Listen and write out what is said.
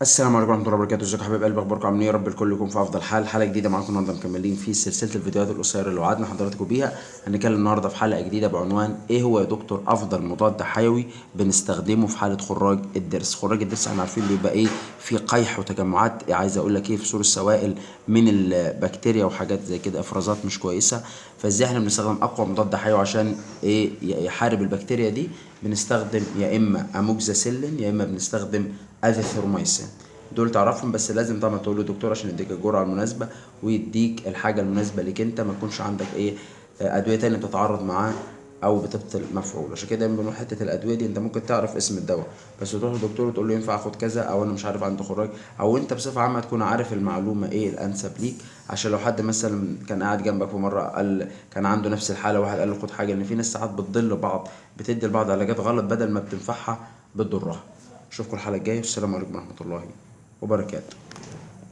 السلام عليكم ورحمه الله وبركاته. ازيكم يا حبايب قلبي؟ اخباركم عاملين ايه؟ يا رب الكل يكون في افضل حال. حلقه جديده معاكم النهارده مكملين في سلسله الفيديوهات القصيره اللي وعدنا حضراتكم بيها. هنتكلم النهارده في حلقه جديده بعنوان ايه هو يا دكتور افضل مضاد حيوي بنستخدمه في حاله خراج الضرس. خراج الضرس احنا عارفين بيبقى ايه؟ في قيح وتجمعات، عايز اقول لك ايه، في صوره سوائل من البكتيريا وحاجات زي كده، افرازات مش كويسه. فازاي احنا بنستخدم اقوى مضاد حيوي عشان ايه؟ يحارب البكتيريا دي. بنستخدم يا اما اموكساسيلين يا اما بنستخدم اذيثروميسين. دول تعرفهم، بس لازم طبعا تقول له دكتور عشان يديك الجرعه المناسبه ويديك الحاجه المناسبه ليك انت، ما تكونش عندك ايه ادويه تانية بتتعارض معاه او بتبطل مفعول. عشان كده دايما بنقول حته الادويه دي انت ممكن تعرف اسم الدواء بس تروح للدكتور وتقول له ينفع اخد كذا، او انا مش عارف عنده خراج، او انت بصفه عامه تكون عارف المعلومه ايه الانسب ليك. عشان لو حد مثلا كان قاعد جنبك في مره قال كان عنده نفس الحاله، واحد قال له خد حاجه، لان في ناس ساعات بتضل بعض، بتدي لبعض علاجات غلط بدل ما بتنفعها بتضرها. اشوفكم الحلقه الجايه، والسلام عليكم ورحمه الله وبركاته.